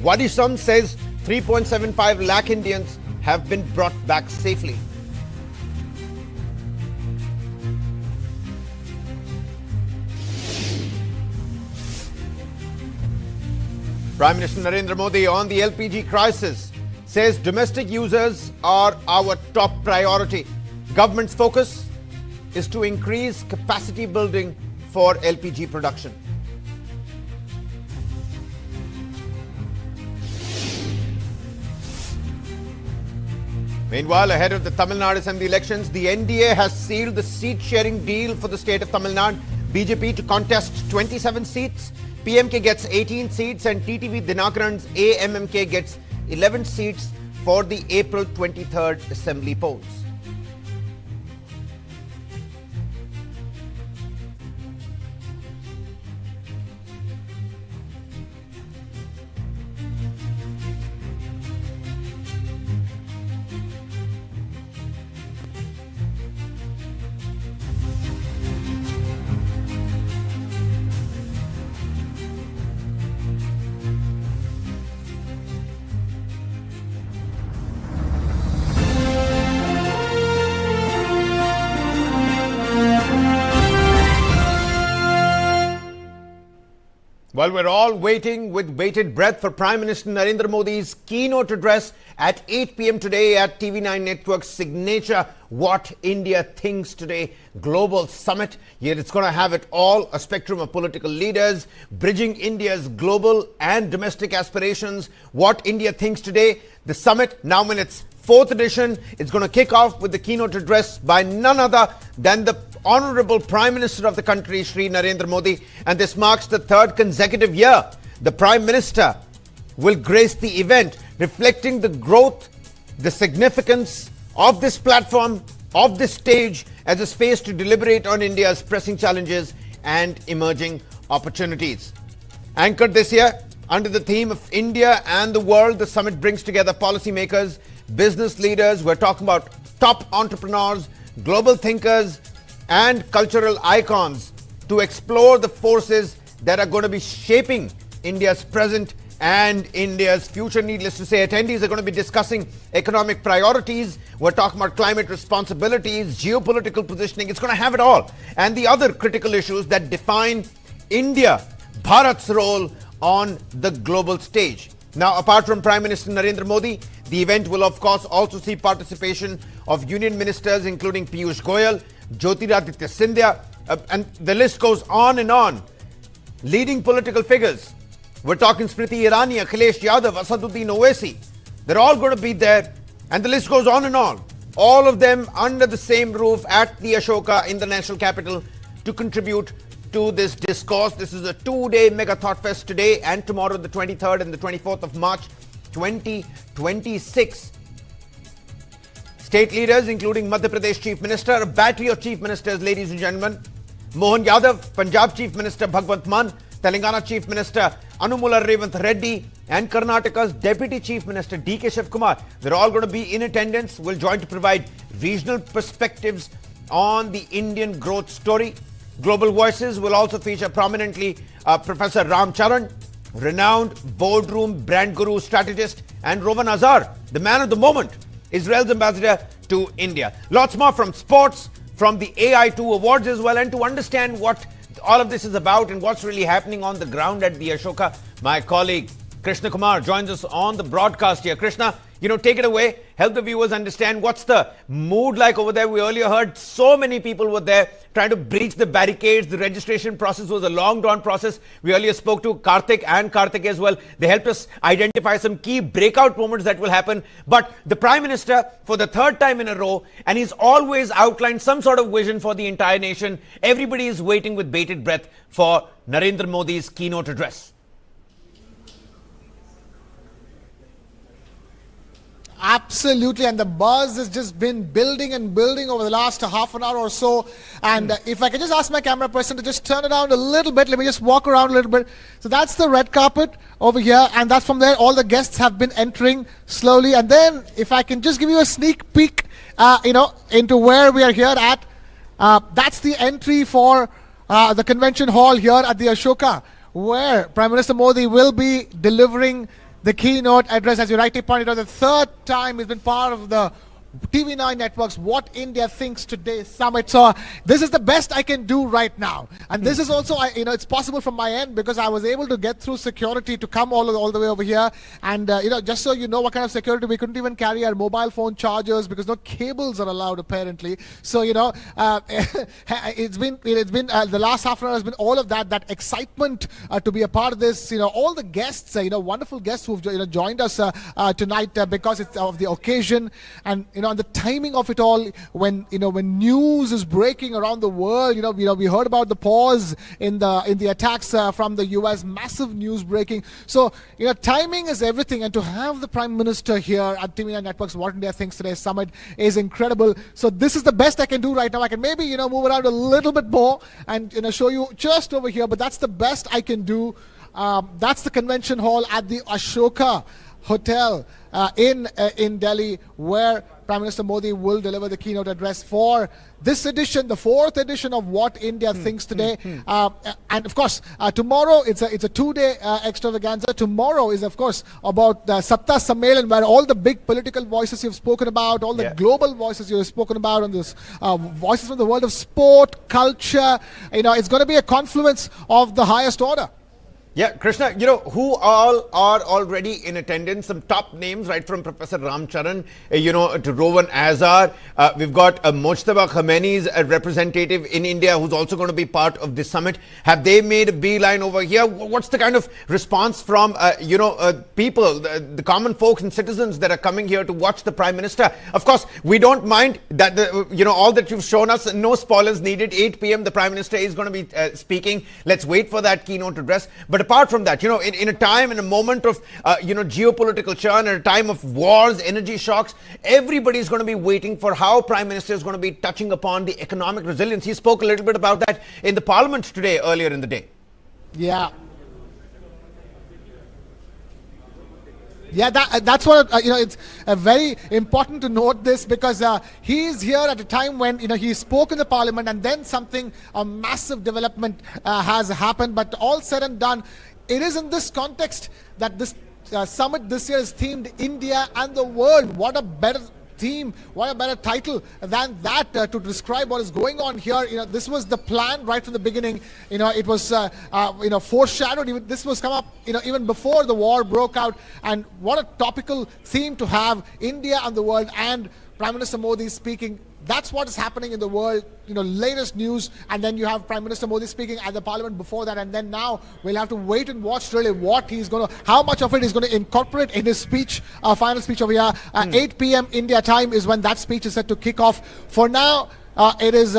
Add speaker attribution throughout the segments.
Speaker 1: Wadisam says 3.75 lakh Indians have been brought back safely. Prime Minister Narendra Modi on the LPG crisis says domestic users are our top priority. Government's focus is to increase capacity building for LPG production. Meanwhile, ahead of the Tamil Nadu Assembly elections, the NDA has sealed the seat-sharing deal for the state of Tamil Nadu. BJP to contest 27 seats, PMK gets 18 seats and TTV Dinakaran's AMMK gets 11 seats for the April 23rd Assembly polls. While we're all waiting with bated breath for Prime Minister Narendra Modi's keynote address at 8 p.m. today at TV9 Network's signature What India Thinks Today Global Summit. Yet it's going to have it all, a spectrum of political leaders, bridging India's global and domestic aspirations. What India Thinks Today, the summit, now in its fourth edition. It's going to kick off with the keynote address by none other than the Honorable Prime Minister of the country, Shri Narendra Modi. And this marks the third consecutive year the Prime Minister will grace the event, reflecting the growth, the significance of this platform, of this stage as a space to deliberate on India's pressing challenges and emerging opportunities. Anchored this year under the theme of India and the world, the summit brings together policymakers, business leaders. We're talking about top entrepreneurs, global thinkers, and cultural icons to explore the forces that are going to be shaping India's present and India's future. Needless to say, attendees are going to be discussing economic priorities. We're talking about climate responsibilities, geopolitical positioning. It's going to have it all. And the other critical issues that define India, Bharat's role on the global stage. Now, apart from Prime Minister Narendra Modi, the event will of course also see participation of union ministers including Piyush Goyal, Jyotiraditya Scindia, and the list goes on and on. Leading political figures. We're talking Smriti Irani, Akhilesh Yadav, Asaduddin Owaisi. They're all going to be there, and the list goes on and on. All of them under the same roof at the Ashoka in the national capital to contribute to this discourse. This is a two-day mega thought fest today and tomorrow, the 23rd and the 24th of March 2026. State leaders including Madhya Pradesh Chief Minister, a battery of Chief Ministers, ladies and gentlemen. Mohan Yadav, Punjab Chief Minister Bhagwant Mann, Telangana Chief Minister Anumula Revanth Reddy, and Karnataka's Deputy Chief Minister D.K. Shivkumar. They're all going to be in attendance. Will join to provide regional perspectives on the Indian growth story. Global Voices will also feature prominently Professor Ram Charan, renowned boardroom brand guru strategist, and Rowan Azar, the man of the moment, Israel's ambassador to India. Lots more from sports, from the AI2 awards as well, and to understand what all of this is about and what's really happening on the ground at the Ashoka, my colleague Krishna Kumar joins us on the broadcast here. Krishna, take it away. Help the viewers understand what's the mood like over there. We earlier heard so many people were there trying to breach the barricades. The registration process was a long drawn process. We earlier spoke to Karthik and Karthik as well. They helped us identify some key breakout moments that will happen. But the Prime Minister, for the third time in a row, and he's always outlined some sort of vision for the entire nation. Everybody is waiting with bated breath for Narendra Modi's keynote address.
Speaker 2: Absolutely, and the buzz has just been building and building over the last half an hour or so. And if I can just ask my camera person to just turn it around a little bit, let me just walk around a little bit. So that's the red carpet over here, and that's from there all the guests have been entering slowly. And then if I can just give you a sneak peek, into where we are here at, that's the entry for the convention hall here at the Ashoka, where Prime Minister Modi will be delivering the keynote address. As you rightly pointed out, the third time he's been part of the TV9 Network's What India Thinks Today Summit. So this is the best I can do right now. And this is also, it's possible from my end because I was able to get through security to come all the way over here. And, just so you know what kind of security, we couldn't even carry our mobile phone chargers because no cables are allowed apparently. So, it's been the last half an hour has been all of that excitement to be a part of this. All the guests, wonderful guests who've joined us tonight because it's of the occasion. And and the timing of it all, when news is breaking around the world, we heard about the pause in the attacks from the US, massive news breaking. So timing is everything, and to have the Prime Minister here at TV9 Network's What India Thinks Today Summit is incredible. So this is the best I can do right now. I can maybe move around a little bit more and show you just over here, but that's the best I can do. That's the convention hall at the Ashoka Hotel in Delhi, where Prime Minister Modi will deliver the keynote address for this edition, the fourth edition of What India Thinks Today. And of course, tomorrow it's a 2-day extravaganza. Tomorrow is, of course, about Satta Sammelan, where all the big political voices you've spoken about, all the global voices you've spoken about, on this voices from the world of sport, culture. It's going to be a confluence of the highest order.
Speaker 1: Yeah, Krishna, who all are already in attendance? Some top names, right from Professor Ramcharan, to Rowan Azar. We've got Mojtaba Khamenei's a representative in India who's also going to be part of this summit. Have they made a beeline over here? What's the kind of response from, people, the common folks and citizens that are coming here to watch the Prime Minister? Of course, we don't mind that, all that you've shown us, no spoilers needed. 8 p.m. the Prime Minister is going to be speaking. Let's wait for that keynote address. But apart from that, in a time, in a moment of, geopolitical churn, in a time of wars, energy shocks, everybody's going to be waiting for how Prime Minister is going to be touching upon the economic resilience. He spoke a little bit about that in the Parliament today, earlier in the day.
Speaker 2: Yeah. Yeah, that's what, it's very important to note this, because he is here at a time when, he spoke in the Parliament, and then a massive development has happened. But all said and done, it is in this context that this summit this year is themed India and the world. What a better theme, what a better title than that to describe what is going on here. This was the plan right from the beginning. It was foreshadowed. This was come up even before the war broke out. And what a topical theme to have, India and the world, and Prime Minister Modi speaking. That's what is happening in the world, latest news. And then you have Prime Minister Modi speaking at the Parliament before that. And then now we'll have to wait and watch really how much of it he's going to incorporate in his speech, final speech over here. 8 p.m. India time is when that speech is set to kick off. For now, it is,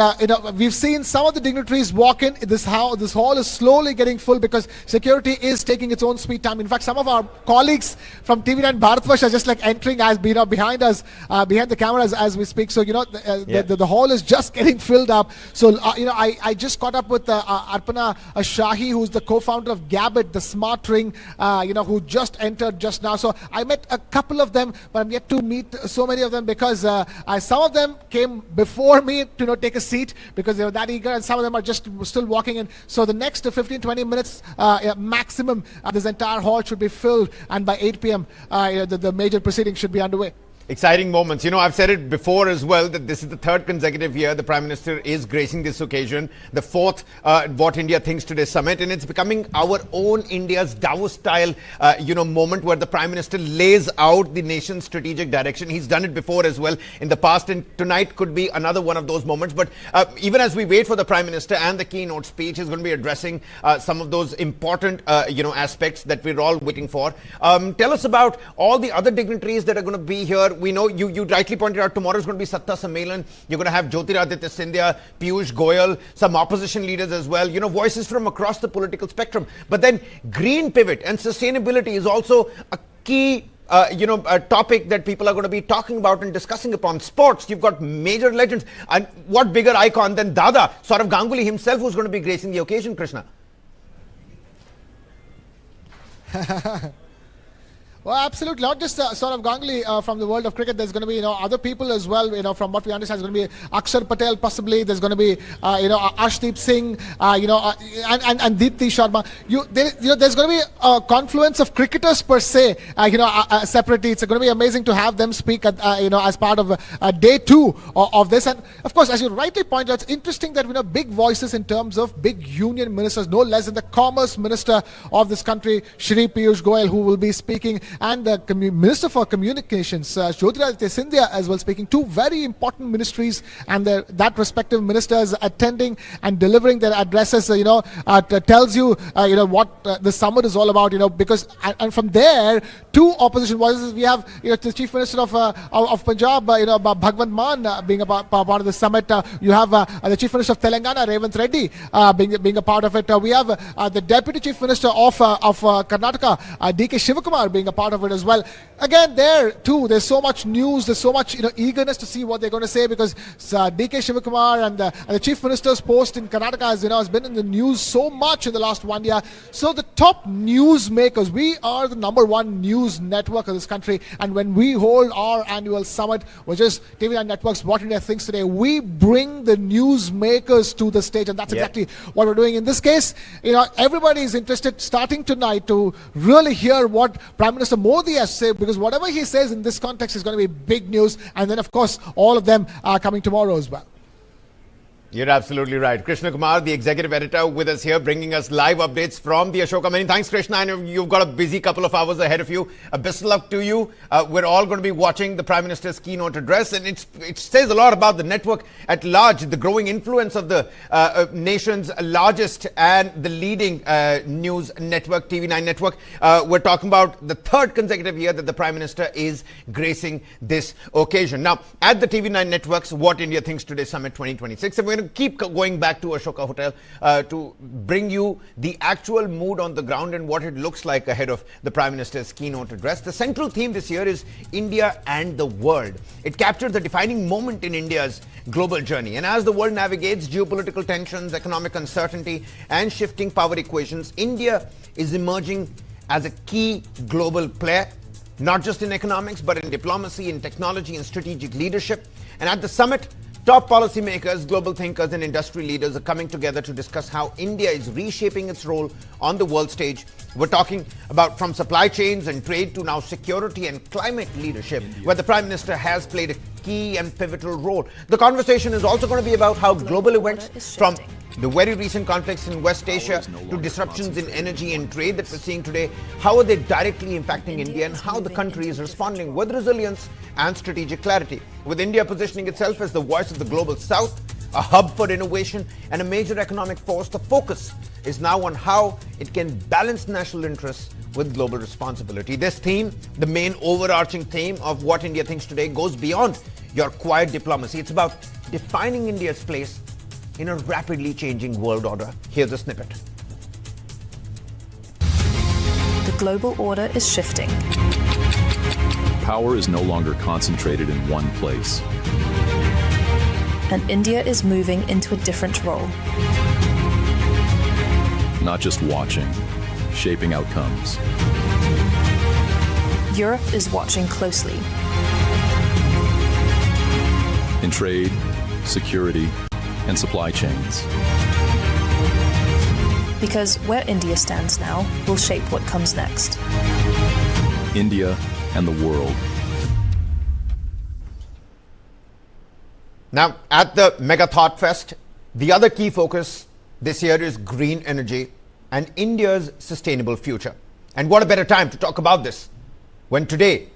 Speaker 2: we've seen some of the dignitaries walk in. This hall is slowly getting full because security is taking its own sweet time. In fact, some of our colleagues from TV9 Bharatvash are just like entering as behind us, behind the cameras as we speak. So, the hall is just getting filled up. So, I just caught up with Arpana Shahi, who's the co-founder of Gabbit, the smart ring, who just entered just now. So, I met a couple of them, but I'm yet to meet so many of them because some of them came before me to take a seat because they were that eager, and some of them are just still walking in. So the next 15-20 minutes maximum, this entire hall should be filled, and by 8 p.m. The major proceedings should be underway.
Speaker 1: Exciting moments. I've said it before as well that this is the third consecutive year the Prime Minister is gracing this occasion, the fourth What India Thinks Today Summit, and it's becoming our own India's Davos-style, moment where the Prime Minister lays out the nation's strategic direction. He's done it before as well in the past, and tonight could be another one of those moments. But even as we wait for the Prime Minister and the keynote speech, he's going to be addressing some of those important, aspects that we're all waiting for. Tell us about all the other dignitaries that are going to be here. We know you rightly pointed out tomorrow is going to be Satta Sammelan. You're going to have Jyotiraditya Scindia, Piyush Goyal, some opposition leaders as well, voices from across the political spectrum. But then green pivot and sustainability is also a key a topic that people are going to be talking about and discussing upon. Sports, you've got major legends. And what bigger icon than Dada, Saurav Ganguly himself, who's going to be gracing the occasion, Krishna?
Speaker 2: Well, absolutely. Not just Saurav Ganguly from the world of cricket. There's going to be, other people as well. From what we understand, there's going to be Akshar Patel possibly. There's going to be, Arshdeep Singh, and Deepti Sharma. There's going to be a confluence of cricketers per se, separately. It's going to be amazing to have them speak, as part of day 2 of this. And of course, as you rightly pointed out, it's interesting that, big voices in terms of big union ministers, no less than the Commerce Minister of this country, Shri Piyush Goyal, who will be speaking, and the Minister for Communications, Jyotiraditya Scindia, as well, speaking. Two very important ministries, and that respective ministers attending and delivering their addresses. Tells you, what the summit is all about. Because and from there, two opposition voices. We have, the Chief Minister of Punjab, Bhagwant Mann, being a part of the summit. You have the Chief Minister of Telangana, Revant Reddy, being a part of it. We have the Deputy Chief Minister of Karnataka, D.K. Shivakumar, being a part of it as well. Again, there too, there's so much news, there's so much eagerness to see what they're going to say, because D.K. Shivakumar and the Chief Minister's post in Karnataka has been in the news so much in the last 1 year. So the top news makers, we are the #1 news network of this country, and when we hold our annual summit, which is TV9 Network's What India Thinks Today, we bring the news makers to the stage, and that's exactly what we're doing in this case. Everybody is interested, starting tonight, to really hear what Prime Minister Modi has said, because whatever he says in this context is going to be big news. And then, of course, all of them are coming tomorrow as well.
Speaker 1: You're absolutely right. Krishna Kumar, the executive editor, with us here, bringing us live updates from the Ashoka. Many thanks, Krishna. I know you've got a busy couple of hours ahead of you. Best of luck to you. We're all going to be watching the Prime Minister's keynote address, and it says a lot about the network at large, the growing influence of the nation's largest and the leading news network, TV9 network. We're talking about the third consecutive year that the Prime Minister is gracing this occasion. Now, at the TV9 network's What India Thinks Today Summit 2026, and we're going to keep going back to Ashoka Hotel to bring you the actual mood on the ground and what it looks like ahead of the Prime Minister's keynote address. The central theme this year is India and the world. It captures the defining moment in India's global journey. And as the world navigates geopolitical tensions, economic uncertainty, and shifting power equations, India is emerging as a key global player, not just in economics, but in diplomacy, in technology, and strategic leadership. And at the summit, top policymakers, global thinkers, and industry leaders are coming together to discuss how India is reshaping its role on the world stage. We're talking about from supply chains and trade to now security and climate leadership, where the Prime Minister has played a key and pivotal role. The conversation is also going to be about how global events, from the very recent conflicts in West Asia to disruptions in energy and trade that we're seeing today, how are they directly impacting India, and how the country is responding with resilience and strategic clarity. With India positioning itself as the voice of the global south, a hub for innovation, and a major economic force, the focus is now on how it can balance national interests with global responsibility. This theme, the main overarching theme of What India Thinks Today, goes beyond your quiet diplomacy. It's about defining India's place in a rapidly changing world order. Here's a snippet.
Speaker 3: The global order is shifting.
Speaker 4: Power is no longer concentrated in one place.
Speaker 3: And India is moving into a different role.
Speaker 4: Not just watching, shaping outcomes.
Speaker 3: Europe is watching closely.
Speaker 4: In trade, security, and supply chains.
Speaker 3: Because where India stands now will shape what comes next.
Speaker 4: India and the world.
Speaker 1: Now, at the Mega Thought Fest, the other key focus this year is green energy and India's sustainable future. And what a better time to talk about this when today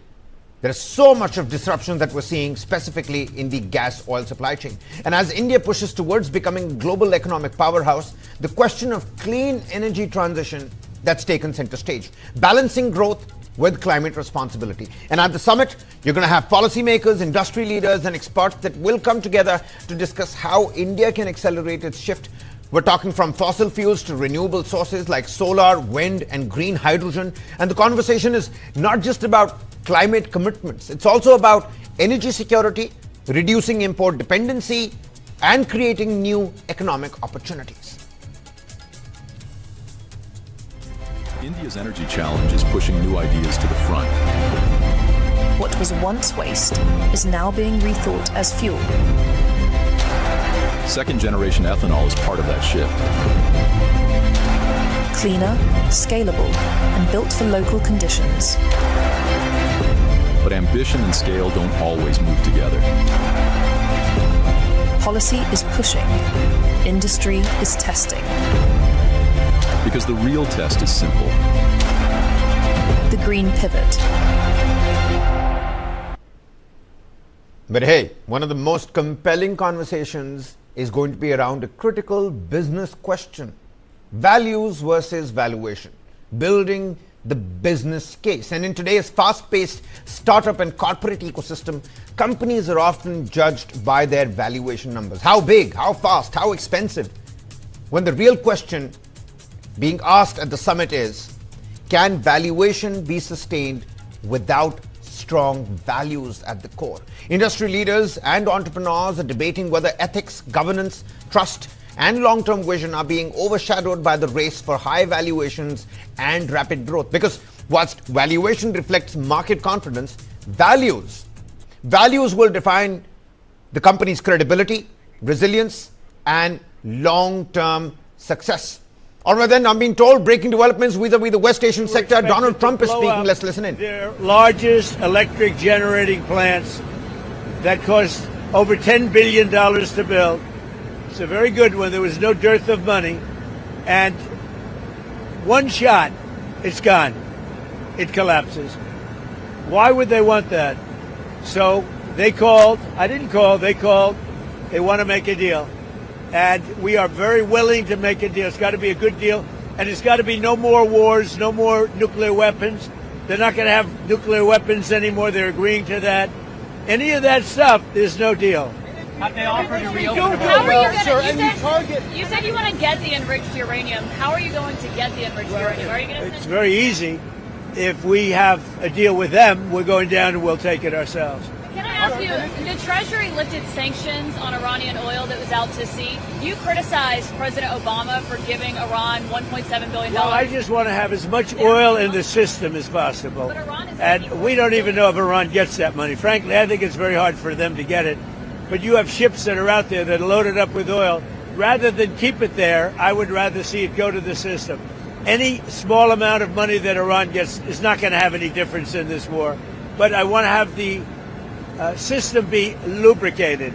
Speaker 1: there is so much of disruption that we're seeing, specifically in the gas oil supply chain. And as India pushes towards becoming a global economic powerhouse, the question of clean energy transition that's taken center stage, balancing growth with climate responsibility. And at the summit, you're going to have policymakers, industry leaders, and experts that will come together to discuss how India can accelerate its shift. We're talking from fossil fuels to renewable sources like solar, wind, and green hydrogen. And the conversation is not just about climate commitments. It's also about energy security, reducing import dependency, and creating new economic opportunities.
Speaker 4: India's energy challenge is pushing new ideas to the front.
Speaker 3: What was once waste is now being rethought as fuel.
Speaker 4: Second-generation ethanol is part of that shift.
Speaker 3: Cleaner, scalable, and built for local conditions.
Speaker 4: But ambition and scale don't always move together.
Speaker 3: Policy is pushing. Industry is testing.
Speaker 4: Because the real test is simple.
Speaker 3: The green pivot.
Speaker 1: But hey, one of the most compelling conversations is going to be around a critical business question: values versus valuation, building the business case. And in today's fast-paced startup and corporate ecosystem, companies are often judged by their valuation numbers. How big, how fast, how expensive? When the real question being asked at the summit is, can valuation be sustained without strong values at the core? Industry leaders and entrepreneurs are debating whether ethics, governance, trust, and long-term vision are being overshadowed by the race for high valuations and rapid growth. Because whilst valuation reflects market confidence, values will define the company's credibility, resilience, and long-term success. All right, then, I'm being told breaking developments vis-a-vis the West Asian sector. Donald Trump is speaking. Let's listen in.
Speaker 5: Their largest electric generating plants that cost over $10 billion to build. It's a very good one. There was no dearth of money. And one shot, it's gone. It collapses. Why would they want that? So they called. I didn't call. They called. They want to make a deal. And we are very willing to make a deal. It's got to be a good deal. And it's got to be no more wars, no more nuclear weapons. They're not going to have nuclear weapons anymore. They're agreeing to that. Any of that stuff, there's no deal.
Speaker 6: Have they offered to reopen the You said you want to get the enriched uranium. How are you going to get the enriched uranium? Are you going to
Speaker 5: It's very easy. If we have a deal with them, we're going down and we'll take it ourselves.
Speaker 6: Can I ask you, the Treasury lifted sanctions on Iranian oil that was out to sea. You criticized President Obama for giving Iran $1.7 billion.
Speaker 5: Well, I just want to have as much oil in the system as possible. And we don't even know if Iran gets that money. Frankly, I think it's very hard for them to get it. But you have ships that are out there that are loaded up with oil. Rather than keep it there, I would rather see it go to the system. Any small amount of money that Iran gets is not going to have any difference in this war. But I want to have the system be lubricated.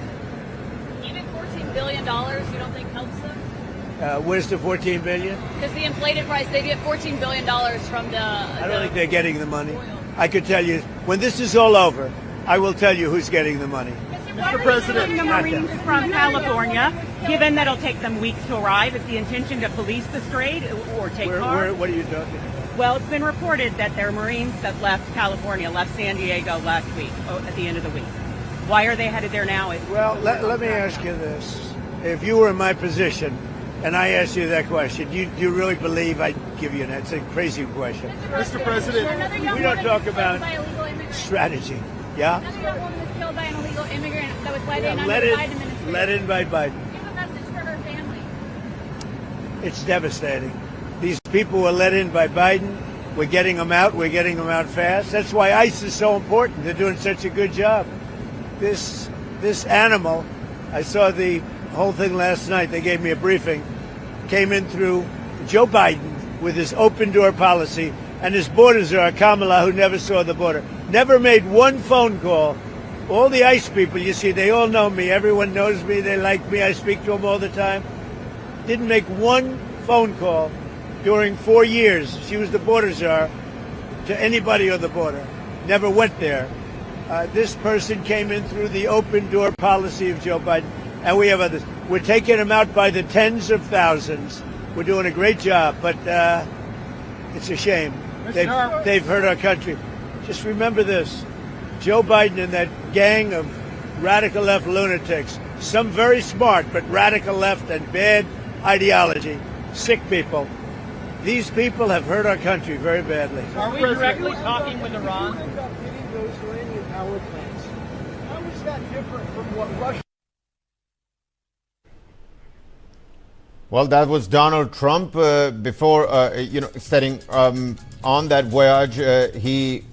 Speaker 6: Even $14 billion, you don't think helps them?
Speaker 5: Where's the $14 billion?
Speaker 6: Because the inflated price, they get $14 billion from the...
Speaker 5: I don't think they're getting the money. I could tell you, when this is all over, I will tell you who's getting the money.
Speaker 7: Mr. President, the Marines from California, given that it'll take them weeks to arrive, is the intention to police the strait or take cars?
Speaker 5: What are you talking about?
Speaker 7: Well, it's been reported that there are Marines that left California, left San Diego last week, at the end of the week. Why are they headed there now?
Speaker 5: Well, let me ask you this. If you were in my position and I asked you that question, do you really believe I'd give you that? It's a crazy question.
Speaker 7: Mr. President,
Speaker 5: we don't talk about strategy. Yeah?
Speaker 6: Another young woman was killed by an illegal immigrant. That was why they announced the Biden administration.
Speaker 5: Let in by Biden.
Speaker 6: Give a message for her family.
Speaker 5: It's devastating. These people were let in by Biden. We're getting them out. We're getting them out fast. That's why ICE is so important. They're doing such a good job. This animal, I saw the whole thing last night. They gave me a briefing. Came in through Joe Biden with his open door policy and his border czar, Kamala, who never saw the border. Never made one phone call. All the ICE people, you see, they all know me. Everyone knows me. They like me. I speak to them all the time. Didn't make one phone call during 4 years. She was the border czar to anybody on the border. Never went there. This person came in through the open door policy of Joe Biden, and we have others. We're taking them out by the tens of thousands. We're doing a great job, but it's a shame. They've hurt our country. Just remember this. Joe Biden and that gang of radical left lunatics, some very smart, but radical left and bad ideology, sick people. These people have hurt our country very badly.
Speaker 6: Are we directly talking with Iran?
Speaker 8: Those Iranian power plants. How is that different from what Russia...
Speaker 1: Well, that was Donald Trump before, setting on that voyage. He,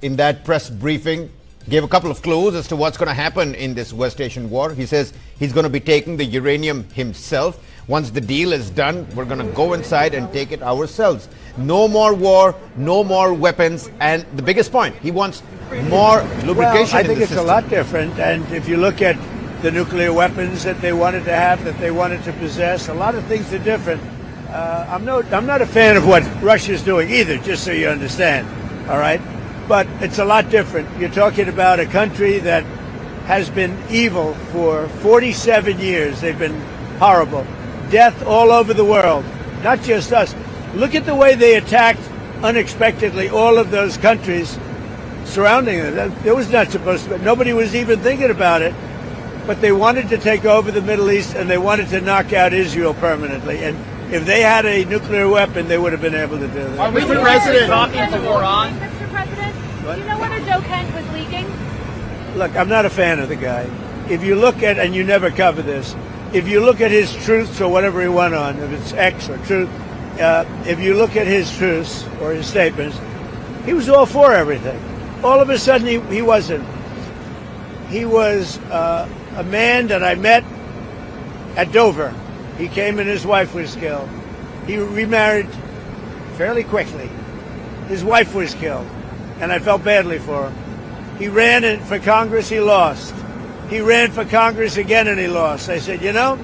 Speaker 1: in that press briefing, gave a couple of clues as to what's going to happen in this West Asian war. He says he's going to be taking the uranium himself. Once the deal is done, we're going to go inside and take it ourselves. No more war, no more weapons, and the biggest point, he wants more lubrication.
Speaker 5: Well, I think
Speaker 1: in the
Speaker 5: it's
Speaker 1: system.
Speaker 5: a lot different, and if you look at the nuclear weapons that they wanted to have, that they wanted to possess, a lot of things are different. I'm not a fan of what Russia's doing either, just so you understand, all right? But it's a lot different. You're talking about a country that has been evil for 47 years. They've been horrible. Death all over the world, not just us. Look at the way they attacked unexpectedly all of those countries surrounding them. It was not supposed to be. Nobody was even thinking about it. But they wanted to take over the Middle East, and they wanted to knock out Israel permanently. And if they had a nuclear weapon, they would have been able to do that.
Speaker 8: Mr. President,
Speaker 6: talking to Iran. Mr. President, do you know whether Joe Kent was leaking?
Speaker 5: Look, I'm not a fan of the guy. If you look at, and you never cover this, if you look at his truths or whatever he went on, if it's X or truth, if you look at his truths or his statements, he was all for everything. All of a sudden, he wasn't. He was a man that I met at Dover. He came and his wife was killed. He remarried fairly quickly. His wife was killed, and I felt badly for him. He ran for Congress, he lost. He ran for Congress again and he lost. I said, you know,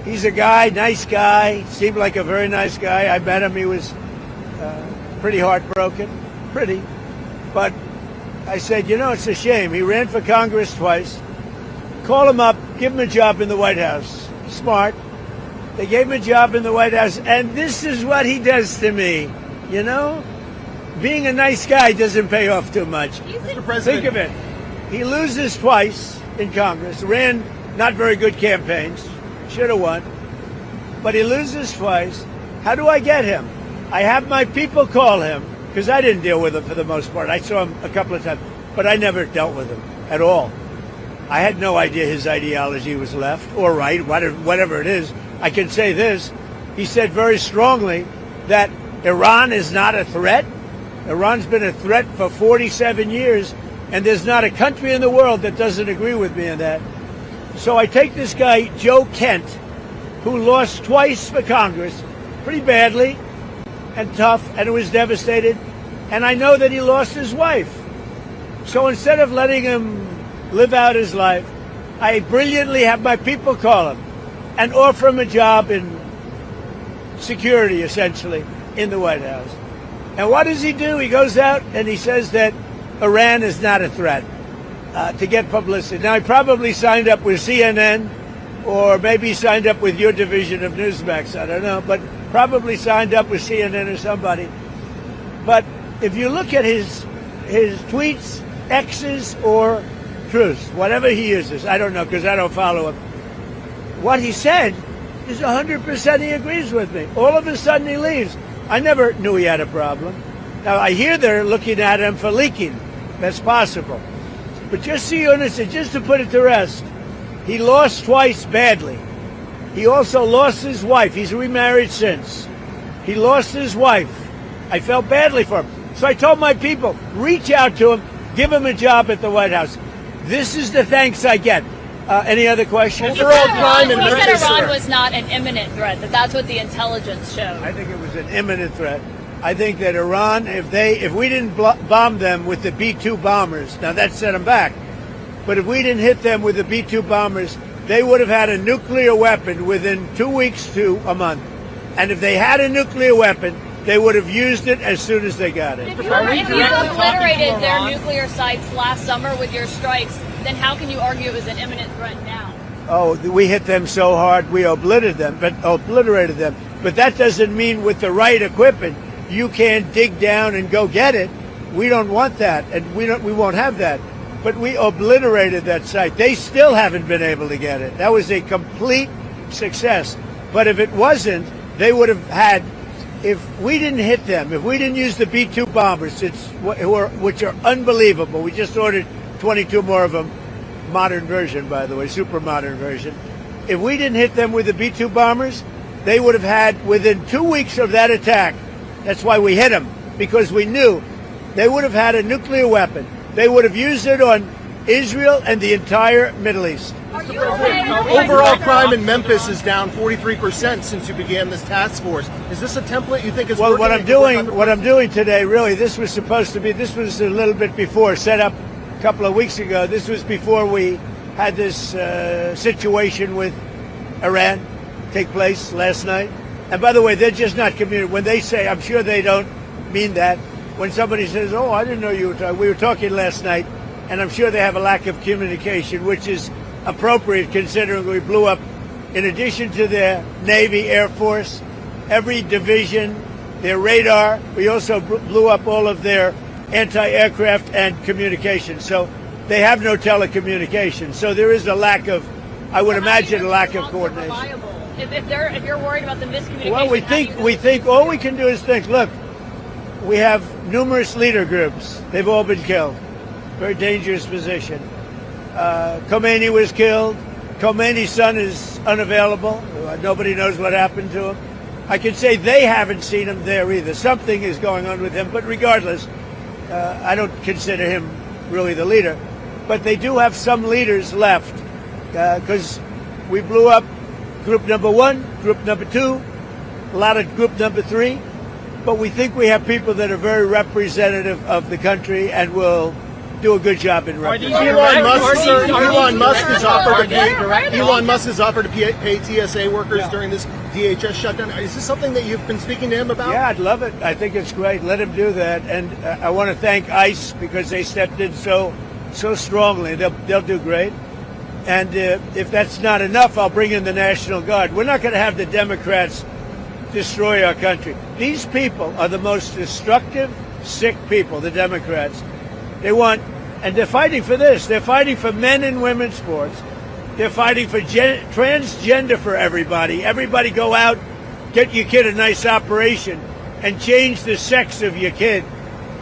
Speaker 5: he's a guy, nice guy, seemed like a very nice guy. I met him, he was pretty heartbroken, but I said, you know, it's a shame. He ran for Congress twice. Call him up, give him a job in the White House. Smart. They gave him a job in the White House, and this is what he does to me. You know, being a nice guy doesn't pay off too much.
Speaker 8: Mr. President,
Speaker 5: Think of it. He loses twice in Congress, ran not very good campaigns, should have won, but he loses twice. How do I get him? I have my people call him, because I didn't deal with him for the most part. I saw him a couple of times, but I never dealt with him at all. I had no idea his ideology was left or right, whatever it is. I can say this. He said very strongly that Iran is not a threat. Iran's been a threat for 47 years, and there's not a country in the world that doesn't agree with me on that. So I take this guy, Joe Kent, who lost twice for Congress, pretty badly and tough, and was devastated, and I know that he lost his wife. So instead of letting him live out his life, I brilliantly have my people call him and offer him a job in security, essentially, in the White House. And what does he do? He goes out and he says that Iran is not a threat to get publicity. Now, he probably signed up with CNN or maybe signed up with your division of Newsmax. I don't know, but probably signed up with CNN or somebody. But if you look at his tweets, X's or truths, whatever he uses, I don't know because I don't follow him. What he said is 100% he agrees with me. All of a sudden he leaves. I never knew he had a problem. Now, I hear they're looking at him for leaking. That's possible. But just so you understand, just to put it to rest, he lost twice badly. He also lost his wife. He's remarried since. He lost his wife. I felt badly for him. So I told my people, reach out to him, give him a job at the White House. This is the thanks I get. Any other questions?
Speaker 6: He said Iran was not an imminent threat, that's what the intelligence showed.
Speaker 5: I think it was an imminent threat. I think that Iran, if we didn't bomb them with the B-2 bombers, now that set them back, but if we didn't hit them with the B-2 bombers, they would have had a nuclear weapon within 2 weeks to a month. And if they had a nuclear weapon, they would have used it as soon as they got it.
Speaker 6: If you obliterated their nuclear sites last summer with your strikes, then how can you argue it was an imminent threat now?
Speaker 5: Oh, we hit them so hard, we obliterated them. But that doesn't mean with the right equipment, you can't dig down and go get it. We don't want that, and we won't have that. But we obliterated that site. They still haven't been able to get it. That was a complete success. But if it wasn't, they would have had, if we didn't hit them, if we didn't use the B-2 bombers, which are unbelievable. We just ordered 22 more of them, modern version, by the way, super modern version. If we didn't hit them with the B-2 bombers, they would have had, within 2 weeks of that attack, that's why we hit them, because we knew they would have had a nuclear weapon. They would have used it on Israel and the entire Middle East.
Speaker 9: Overall crime in Memphis is down 43% since you began this task force. Is this a template you think is
Speaker 5: well?
Speaker 9: working?
Speaker 5: What I'm doing today, really, this was supposed to be. This was a little bit before, set up a couple of weeks ago. This was before we had this situation with Iran take place last night. And by the way, they're just not communicating. When they say, I'm sure they don't mean that. When somebody says, "Oh, I didn't know you were talking," we were talking last night, and I'm sure they have a lack of communication, which is appropriate considering we blew up, in addition to their Navy, Air Force, every division, their radar. We also blew up all of their anti-aircraft and communication. So they have no telecommunications. So there is a lack of, I would imagine, a lack of coordination.
Speaker 6: If you're worried about the miscommunication,
Speaker 5: well, we think all we can do is think. Look, we have numerous leader groups. They've all been killed. Very dangerous position. Khomeini was killed. Khomeini's son is unavailable. Nobody knows what happened to him. I can say they haven't seen him there either. Something is going on with him. But regardless, I don't consider him really the leader. But they do have some leaders left because we blew up group number 1, group number 2, a lot of group number 3. But we think we have people that are very representative of the country and will do a good job in representing.
Speaker 9: Elon Musk has offered to pay TSA workers during this DHS shutdown. Is this something that you've been speaking to him about?
Speaker 5: Yeah, I'd love it. I think it's great. Let him do that. And I want to thank ICE because they stepped in so strongly. They'll do great. And if that's not enough, I'll bring in the National Guard. We're not going to have the Democrats destroy our country. These people are the most destructive, sick people, the Democrats. They want, and they're fighting for this. They're fighting for men and women's sports. They're fighting for transgender for everybody. Everybody go out, get your kid a nice operation, and change the sex of your kid.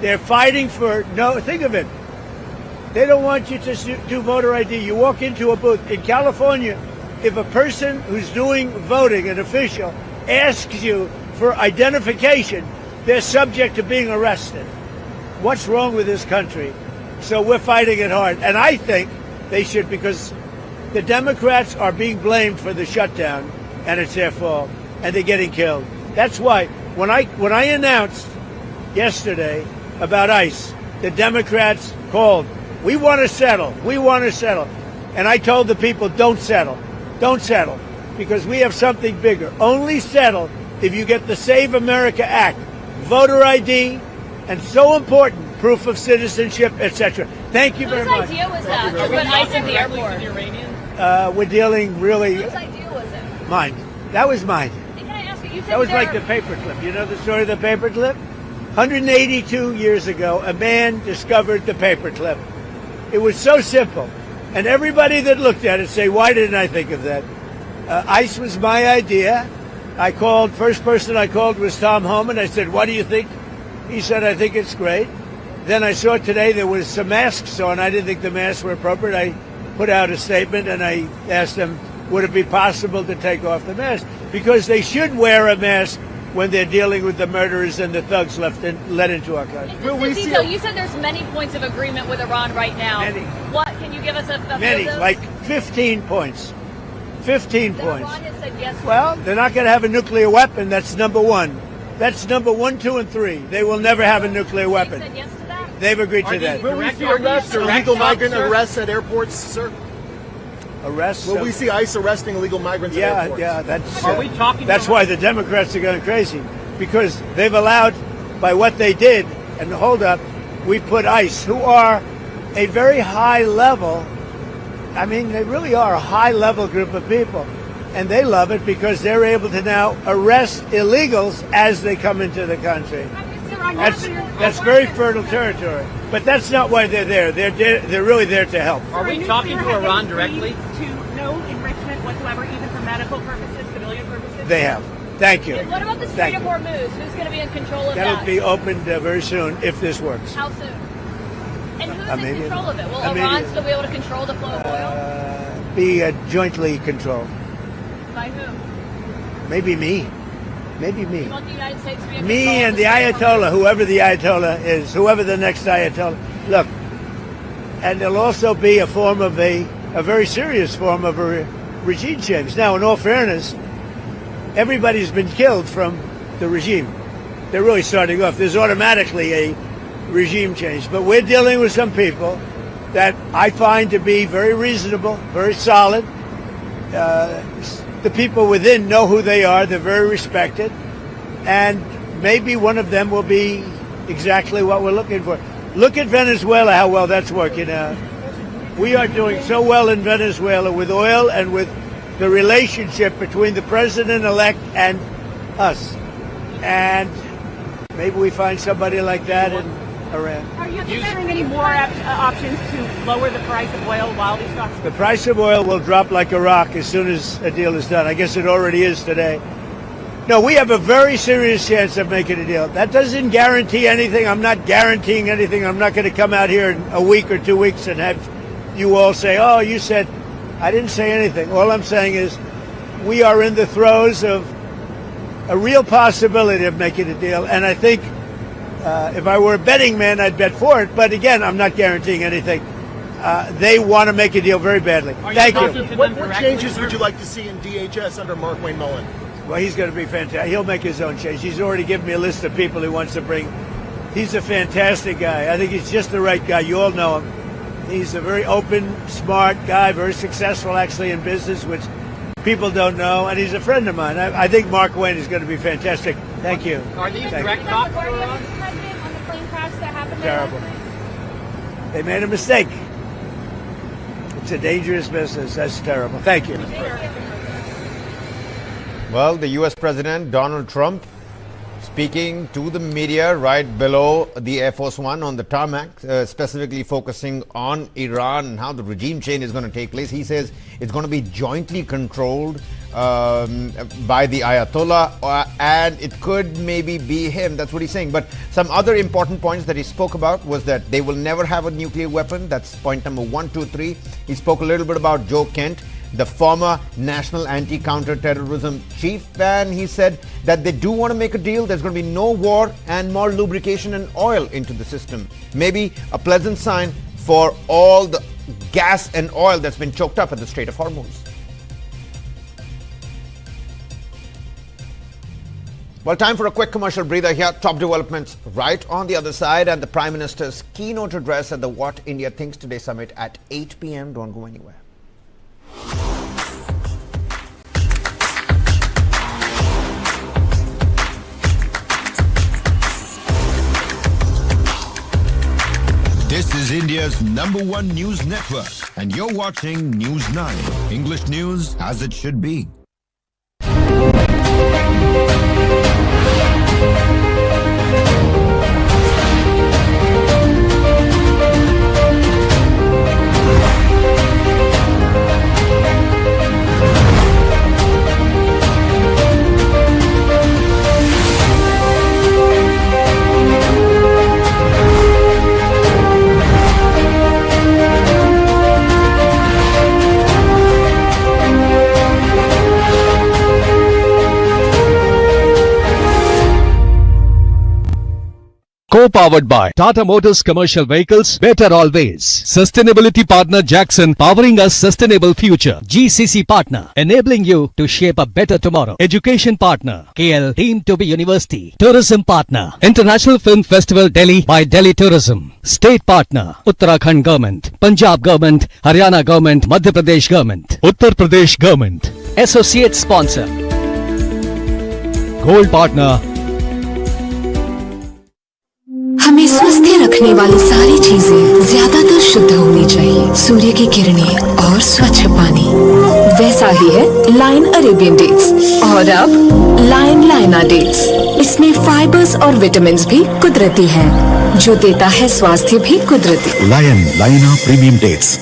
Speaker 5: They're fighting for, think of it. They don't want you to do voter ID. You walk into a booth. In California, if a person who's doing voting, an official, asks you for identification, they're subject to being arrested. What's wrong with this country? So we're fighting it hard. And I think they should, because the Democrats are being blamed for the shutdown, and it's their fault, and they're getting killed. That's why when I announced yesterday about ICE, the Democrats called. We want to settle. We want to settle. And I told the people, don't settle. Don't settle. Because we have something bigger. Only settle if you get the Save America Act, voter ID, and so important, proof of citizenship, etc. Thank you very much.
Speaker 6: Whose idea was that? To put ICE at the airport?
Speaker 5: We're dealing really...
Speaker 6: Whose idea was it?
Speaker 5: Mine. That was mine.
Speaker 6: Can I ask you,
Speaker 5: that was like the paperclip. You know the story of the paperclip? 182 years ago, a man discovered the paperclip. It was so simple. And everybody that looked at it say, why didn't I think of that? ICE was my idea. First person I called was Tom Homan. I said, what do you think? He said, I think it's great. Then I saw today there was some masks on. I didn't think the masks were appropriate. I put out a statement and I asked them, would it be possible to take off the mask? Because they should wear a mask when they're dealing with the murderers and the thugs let into our country.
Speaker 6: You said there's many points of agreement with Iran right now.
Speaker 5: Many.
Speaker 6: What, can you give us a
Speaker 5: many,
Speaker 6: of those?
Speaker 5: like 15 points. 15 points.
Speaker 6: Iran has said yes.
Speaker 5: Well, they're not going to have a nuclear weapon. That's number 1. That's number 1, 2, and 3. They will never have a nuclear weapon.
Speaker 6: Said yes to that?
Speaker 5: They've agreed to that.
Speaker 9: Will we see illegal migrant arrests at airports, sir?
Speaker 5: Arrests?
Speaker 9: Will we see ICE arresting illegal migrants at airports?
Speaker 5: Yeah, that's...
Speaker 7: Are we talking
Speaker 5: That's why the Democrats are going crazy. Because they've allowed, by what they did, and hold up, we put ICE, who are a very high level, I mean, they really are a high level group of people. And they love it because they're able to now arrest illegals as they come into the country. That's very fertile territory. But that's not why they're there. They're really there to help.
Speaker 7: Are we talking to Iran directly? To no enrichment whatsoever, even for medical purposes, civilian purposes?
Speaker 5: They have. Thank you.
Speaker 6: What about the Strait of Hormuz? Who's going to be in control of that?
Speaker 5: That'll be opened very soon if this works.
Speaker 6: How soon? And who's in control of it? Will Iran still be able to control the flow of oil?
Speaker 5: Be jointly controlled.
Speaker 6: By who?
Speaker 5: Maybe me. Maybe me.
Speaker 6: You want the United States to be in
Speaker 5: Me
Speaker 6: control
Speaker 5: and
Speaker 6: of
Speaker 5: the
Speaker 6: state
Speaker 5: Ayatollah, whoever the Ayatollah is, whoever the next Ayatollah. Look, and there'll also be a form of a very serious form of a regime change. Now, in all fairness, everybody's been killed from the regime. They're really starting off. There's automatically a regime change. But we're dealing with some people that I find to be very reasonable, very solid. The people within know who they are. They're very respected. And maybe one of them will be exactly what we're looking for. Look at Venezuela, how well that's working out. We are doing so well in Venezuela with oil and with the relationship between the president-elect and us. And maybe we find somebody like that in Iran.
Speaker 7: Are you considering any more options to lower the price of oil while these talks?
Speaker 5: The price of oil will drop like a rock as soon as a deal is done. I guess it already is today. No, we have a very serious chance of making a deal. That doesn't guarantee anything. I'm not guaranteeing anything. I'm not going to come out here in a week or 2 weeks and have you all say, oh, you said. I didn't say anything. All I'm saying is we are in the throes of a real possibility of making a deal. And I think if I were a betting man, I'd bet for it. But again, I'm not guaranteeing anything. They want to make a deal very badly. Thank you.
Speaker 9: What changes would you like to see in DHS under Mark Wayne Mullen?
Speaker 5: Well, he's going to be fantastic. He'll make his own change. He's already given me a list of people he wants to bring. He's a fantastic guy. I think he's just the right guy. You all know him. He's a very open, smart guy, very successful actually in business, which people don't know. And he's a friend of mine. I think Mark Wayne is going to be fantastic. Thank you.
Speaker 8: Are these direct talks for Iran?
Speaker 6: on the plane crash that happened
Speaker 5: Terrible. They made a mistake. It's a dangerous business. That's terrible. Thank you.
Speaker 1: Well, the U.S. President Donald Trump speaking to the media right below the Air Force One on the tarmac, specifically focusing on Iran and how the regime change is going to take place. He says it's going to be jointly controlled by the Ayatollah, and it could maybe be him. That's what he's saying. But some other important points that he spoke about was that they will never have a nuclear weapon. That's point number 1, 2, 3. He spoke a little bit about Joe Kent, the former National Anti-Counter-Terrorism chief, and he said that they do want to make a deal. There's going to be no war and more lubrication and oil into the system. Maybe a pleasant sign for all the gas and oil that's been choked up at the Strait of Hormuz. Well, time for a quick commercial breather here. Top developments right on the other side, and the Prime Minister's keynote address at the What India Thinks Today Summit at 8 p.m. Don't go anywhere.
Speaker 10: This is India's #1 news network, and you're watching News 9, English news as it should be.
Speaker 11: Co-powered by Tata Motors Commercial Vehicles, Better Always. Sustainability partner Jackson, powering a sustainable future. GCC partner, enabling you to shape a better tomorrow. Education partner, KL Deemed to be University. Tourism partner, International Film Festival Delhi by Delhi Tourism. State partner, Uttarakhand Government, Punjab Government, Haryana Government, Madhya Pradesh Government, Uttar Pradesh Government. Associate sponsor, Gold partner,
Speaker 12: हमें स्वस्थ रखने वाली सारी चीजें ज्यादातर शुद्ध होनी चाहिए। सूर्य की किरणें और स्वच्छ पानी, वैसा ही है लाइन अरेबियन डेट्स। और अब लाइन लाइना डेट्स, इसमें फाइबर्स और विटामिन भी कुदरती हैं, जो देता है स्वास्थ्य भी कुदरती।
Speaker 10: लायन लाइना premium dates.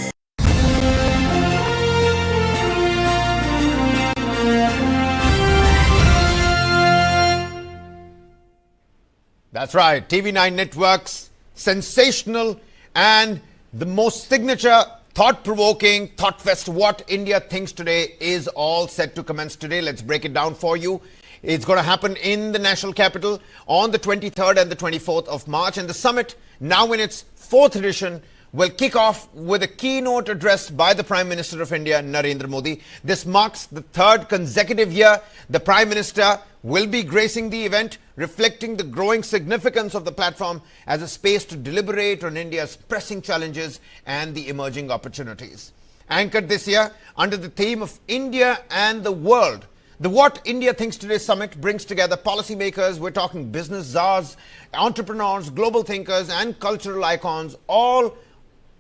Speaker 1: That's right, TV9 Network's sensational and the most signature thought-provoking, thought-fest, What India Thinks Today is all set to commence today. Let's break it down for you. It's going to happen in the national capital on the 23rd and the 24th of March. And the summit, now in its 4th edition, will kick off with a keynote address by the Prime Minister of India, Narendra Modi. This marks the 3rd consecutive year the Prime Minister will be gracing the event, reflecting the growing significance of the platform as a space to deliberate on India's pressing challenges and the emerging opportunities. Anchored this year under the theme of India and the world, the What India Thinks Today Summit brings together policymakers, we're talking business czars, entrepreneurs, global thinkers and cultural icons, all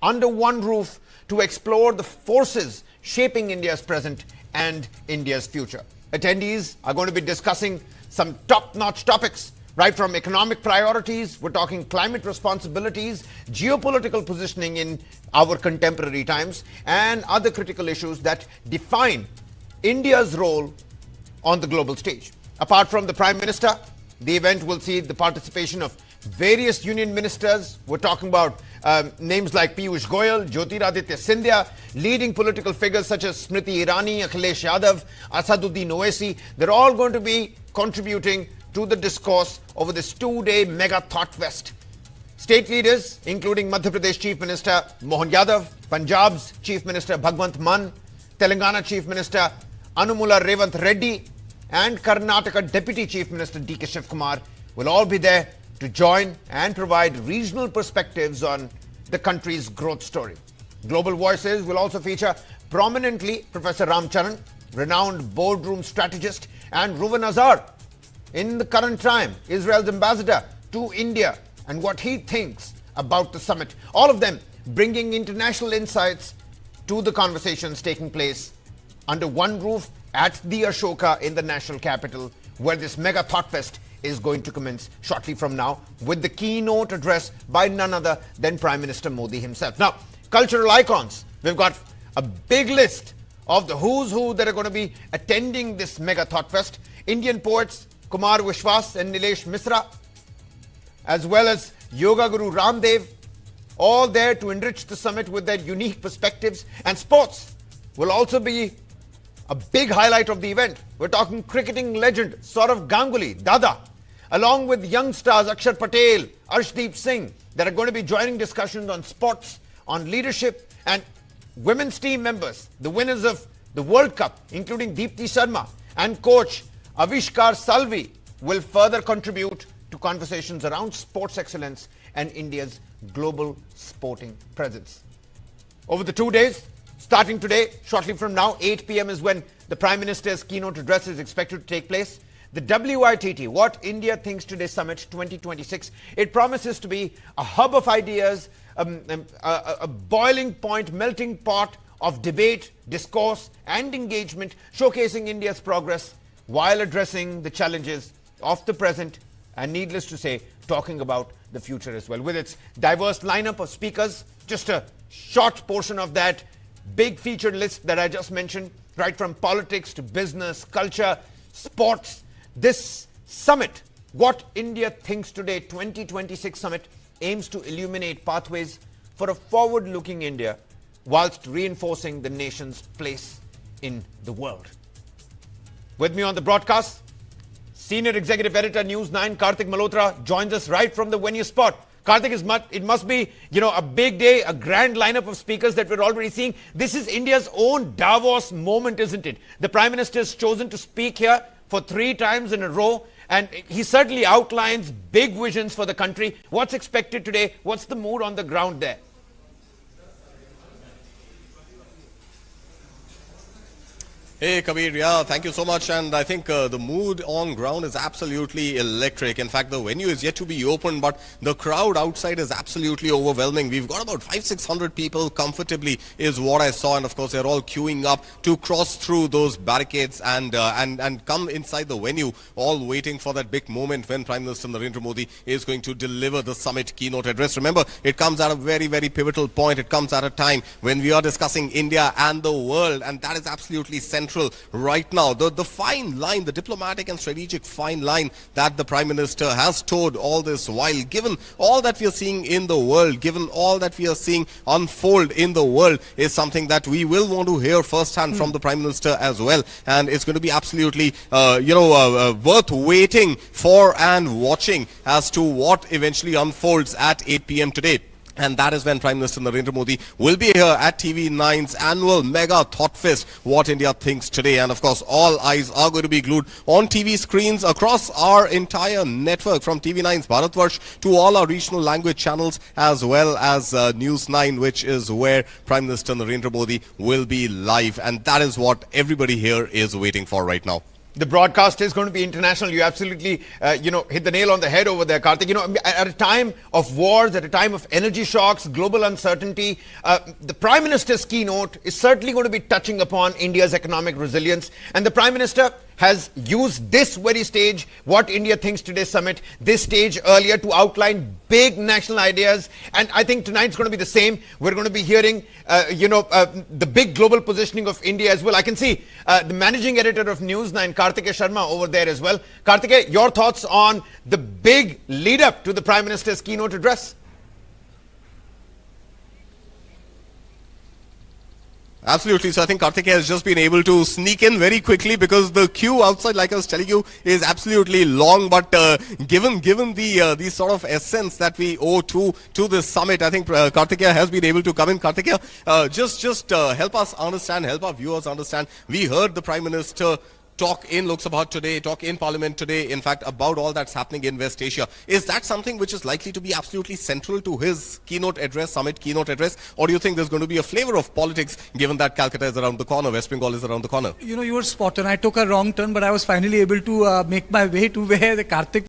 Speaker 1: under one roof to explore the forces shaping India's present and India's future. Attendees are going to be discussing some top-notch topics, right from economic priorities, we're talking climate responsibilities, geopolitical positioning in our contemporary times, and other critical issues that define India's role on the global stage. Apart from the Prime Minister, the event will see the participation of various union ministers. We're talking about names like Piyush Goyal, Jyotiraditya Scindia, leading political figures such as Smriti Irani, Akhilesh Yadav, Asaduddin Owaisi. They're all going to be contributing to the discourse over this 2-day mega thought fest. State leaders, including Madhya Pradesh Chief Minister Mohan Yadav, Punjab's Chief Minister Bhagwant Mann, Telangana Chief Minister Anumula Revant Reddy, and Karnataka Deputy Chief Minister D.K. Shivkumar will all be there to join and provide regional perspectives on the country's growth story. Global Voices will also feature prominently Professor Ram Charan, renowned boardroom strategist, and Ruven Azar, in the current time, Israel's ambassador to India, and what he thinks about the summit. All of them bringing international insights to the conversations taking place under one roof at the Ashoka in the national capital, where this mega thought fest is going to commence shortly from now with the keynote address by none other than Prime Minister Modi himself. Now, cultural icons. We've got a big list of the who's who that are going to be attending this mega thought fest. Indian poets Kumar Vishwas and Nilesh Misra, as well as Yoga Guru Ramdev, all there to enrich the summit with their unique perspectives. And sports will also be a big highlight of the event. We're talking cricketing legend Saurav Ganguly, Dada, along with young stars Akshar Patel, Arshdeep Singh, that are going to be joining discussions on sports, on leadership, and women's team members, the winners of the World Cup, including Deepti Sharma and coach Avishkar Salvi, will further contribute to conversations around sports excellence and India's global sporting presence. Over the 2 days, starting today, shortly from now, 8 p.m. is when the Prime Minister's keynote address is expected to take place. The WITT, What India Thinks Today Summit 2026, it promises to be a hub of ideas, a boiling point, melting pot of debate, discourse and engagement, showcasing India's progress while addressing the challenges of the present and, needless to say, talking about the future as well. With its diverse lineup of speakers, just a short portion of that big featured list that I just mentioned, right from politics to business, culture, sports. This summit, What India Thinks Today 2026 Summit, aims to illuminate pathways for a forward-looking India whilst reinforcing the nation's place in the world. With me on the broadcast, Senior Executive Editor News9, Karthik Malhotra, joins us right from the venue spot. Karthik, it must be, a big day, a grand lineup of speakers that we're already seeing. This is India's own Davos moment, isn't it? The Prime Minister has chosen to speak here for 3 times in a row, and he certainly outlines big visions for the country. What's expected today? What's the mood on the ground there?
Speaker 13: Hey Kabir, yeah, thank you so much. And I think the mood on ground is absolutely electric. In fact, the venue is yet to be opened, but the crowd outside is absolutely overwhelming. We've got about 500-600 people comfortably is what I saw. And of course, they're all queuing up to cross through those barricades and come inside the venue, all waiting for that big moment when Prime Minister Narendra Modi is going to deliver the summit keynote address. Remember, it comes at a very, very pivotal point. It comes at a time when we are discussing India and the world, and that is absolutely central central right now. The fine line, the diplomatic and strategic fine line that the Prime Minister has towed all this while, given all that we are seeing in the world, given all that we are seeing unfold in the world, is something that we will want to hear firsthand from the Prime Minister as well. And it's going to be absolutely, worth waiting for and watching as to what eventually unfolds at 8 p.m. today. And that is when Prime Minister Narendra Modi will be here at TV9's annual mega thought fest, What India Thinks Today. And of course, all eyes are going to be glued on TV screens across our entire network, from TV9's Bharatvarsh to all our regional language channels, as well as News9, which is where Prime Minister Narendra Modi will be live. And that is what everybody here is waiting for right now.
Speaker 1: The broadcast is going to be international. You absolutely, hit the nail on the head over there, Karthik. At a time of wars, at a time of energy shocks, global uncertainty, the Prime Minister's keynote is certainly going to be touching upon India's economic resilience. And the Prime Minister has used this very stage, What India Thinks Today Summit, this stage earlier, to outline big national ideas. And I think tonight's going to be the same. We're going to be hearing, the big global positioning of India as well. I can see the managing editor of News9, Karthikeya Sharma, over there as well. Karthikeya, your thoughts on the big lead up to the Prime Minister's keynote address?
Speaker 13: Absolutely. So I think Karthikeya has just been able to sneak in very quickly, because the queue outside, like I was telling you, is absolutely long. But given the sort of essence that we owe to this summit, I think Karthikeya has been able to come in. Karthikeya, just help us understand, help our viewers understand. We heard the Prime Minister talk in Lok Sabha today, talk in Parliament today, in fact, about all that's happening in West Asia. Is that something which is likely to be absolutely central to his keynote address, summit keynote address? Or do you think there's going to be a flavor of politics, given that Calcutta is around the corner, West Bengal is around the corner?
Speaker 14: You were spot on. I took a wrong turn, but I was finally able to make my way to where the Karthik